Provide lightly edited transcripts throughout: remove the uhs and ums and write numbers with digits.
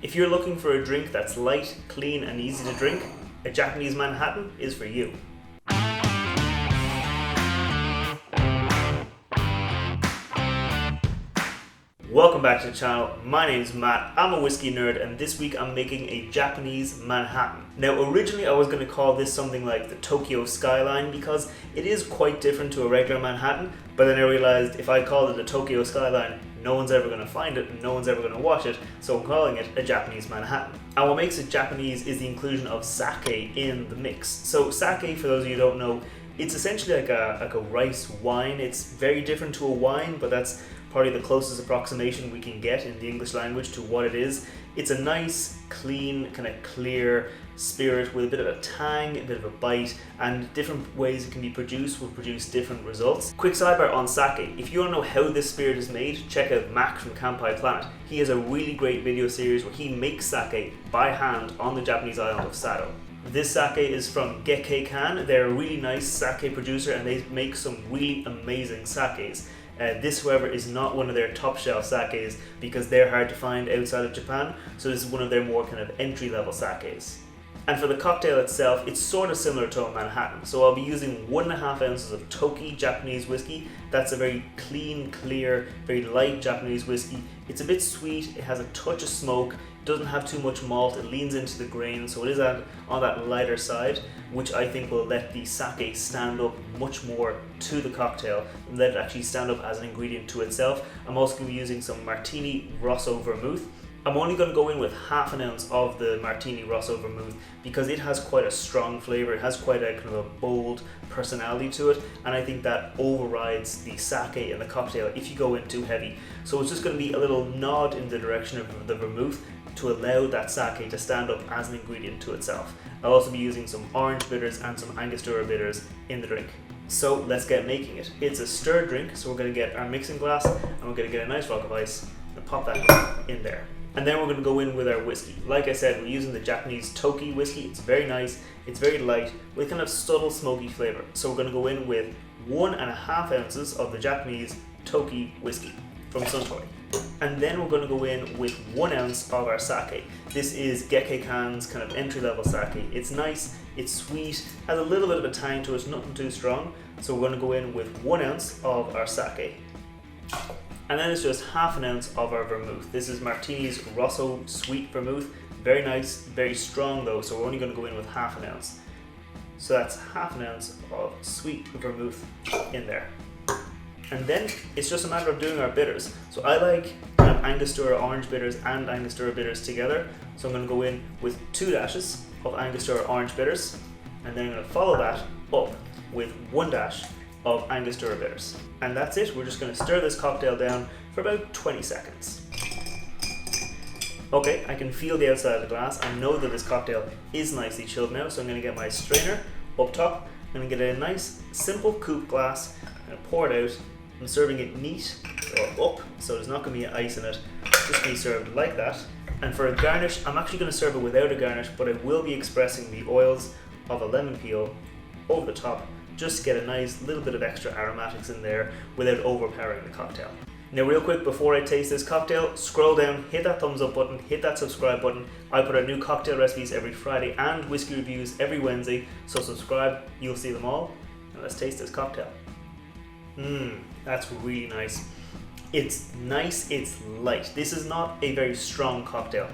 If you're looking for a drink that's light, clean and easy to drink, a Japanese Manhattan is for you. Welcome back to the channel. My name's Matt, I'm a whiskey nerd, and this week I'm making a Japanese Manhattan. Now originally I was going to call this something like the Tokyo Skyline because it is quite different to a regular Manhattan, but then I realized if I called it a Tokyo Skyline, no one's ever going to find it and no one's ever going to watch it, so I'm calling it a Japanese Manhattan. And what makes it Japanese is the inclusion of sake in the mix. So sake, for those of you who don't know, it's essentially like a rice wine. It's very different to a wine, but that's probably the closest approximation we can get in the English language to what it is. It's a nice, clean, kind of clear spirit with a bit of a tang, a bit of a bite, and different ways it can be produced will produce different results. Quick sidebar on sake. If you want to know how this spirit is made, check out Mac from Kanpai Planet. He has a really great video series where he makes sake by hand on the Japanese island of Sado. This sake is from Gekkeikan. They're a really nice sake producer and they make some really amazing sakes. This, however, is not one of their top shelf sakes because they're hard to find outside of Japan, so this is one of their more kind of entry level sakes. And for the cocktail itself, it's sort of similar to a Manhattan. So I'll be using 1.5 ounces of Toki Japanese whiskey. That's a very clean, clear, very light Japanese whiskey. It's a bit sweet, it has a touch of smoke, doesn't have too much malt, it leans into the grain, so it is on that lighter side, which I think will let the sake stand up much more to the cocktail and let it actually stand up as an ingredient to itself. I'm also going to be using some Martini Rosso Vermouth. I'm only going to go in with 1/2 ounce of the Martini Rosso Vermouth because it has quite a strong flavour, it has quite a kind of a bold personality to it, and I think that overrides the sake in the cocktail if you go in too heavy. So it's just going to be a little nod in the direction of the vermouth to allow that sake to stand up as an ingredient to itself. I'll also be using some orange bitters and some Angostura bitters in the drink. So let's get making it. It's a stirred drink, so we're going to get our mixing glass and we're going to get a nice rock of ice and pop that in there. And then we're going to go in with our whiskey. Like I said, we're using the Japanese Toki whiskey. It's very nice, it's very light, with kind of subtle smoky flavour. So we're going to go in with 1.5 ounces of the Japanese Toki whiskey from Suntory. And then we're going to go in with 1 ounce of our sake. This is Gekkeikan's kind of entry level sake. It's nice, it's sweet, has a little bit of a tang to it, nothing too strong. So we're going to go in with 1 ounce of our sake. And then it's just 1/2 ounce of our vermouth. This is Martini's Rosso Sweet Vermouth. Very nice, very strong though, so we're only going to go in with 1/2 ounce. So that's 1/2 ounce of sweet vermouth in there. And then it's just a matter of doing our bitters. So I like kind of Angostura orange bitters and Angostura bitters together. So I'm going to go in with 2 dashes of Angostura orange bitters, and then I'm going to follow that up with 1 dash of Angostura bitters. And that's it. We're just going to stir this cocktail down for about 20 seconds. Okay, I can feel the outside of the glass. I know that this cocktail is nicely chilled now, so I'm going to get my strainer up top. I'm going to get a nice simple coupe glass and pour it out. I'm serving it neat, or up, so there's not going to be ice in it. It's just going to be served like that. And for a garnish, I'm actually going to serve it without a garnish, but I will be expressing the oils of a lemon peel over the top, just to get a nice little bit of extra aromatics in there without overpowering the cocktail. Now real quick, before I taste this cocktail, scroll down, hit that thumbs up button, hit that subscribe button. I put out new cocktail recipes every Friday and whiskey reviews every Wednesday, so subscribe, you'll see them all. Now let's taste this cocktail. That's really nice. It's nice, it's light. This is not a very strong cocktail.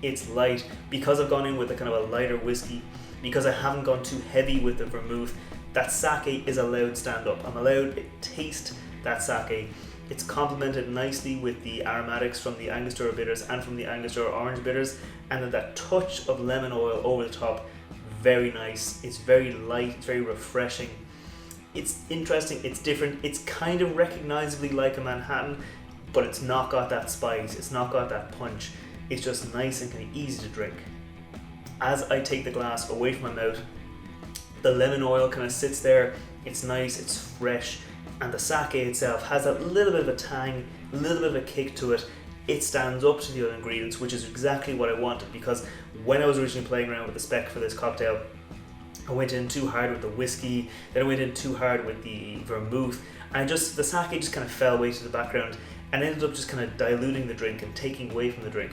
It's light because I've gone in with a kind of a lighter whiskey, because I haven't gone too heavy with the vermouth. That sake is allowed stand up. I'm allowed to taste that sake. It's complemented nicely with the aromatics from the Angostura bitters and from the Angostura orange bitters, and then that touch of lemon oil over the top. Very nice. It's very light, it's very refreshing. It's interesting, it's different, it's kind of recognizably like a Manhattan, but it's not got that spice, it's not got that punch. It's just nice and kind of easy to drink. As I take the glass away from my mouth, the lemon oil kind of sits there, it's nice, it's fresh, and the sake itself has a little bit of a tang, a little bit of a kick to it. It stands up to the other ingredients, which is exactly what I wanted, because when I was originally playing around with the spec for this cocktail, I went in too hard with the whiskey, then I went in too hard with the vermouth, and the sake just kind of fell away to the background and ended up just kind of diluting the drink and taking away from the drink.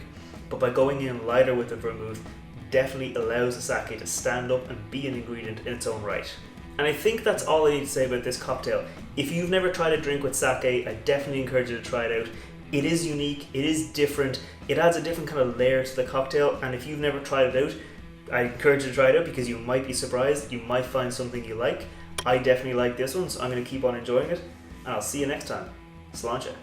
but by going in lighter with the vermouth, definitely allows the sake to stand up and be an ingredient in its own right. And I think that's all I need to say about this cocktail. If you've never tried a drink with sake, I definitely encourage you to try it out. It is unique, it is different, it adds a different kind of layer to the cocktail, and if you've never tried it out, I encourage you to try it out because you might be surprised, you might find something you like. I definitely like this one, so I'm going to keep on enjoying it, and I'll see you next time. Sláinte.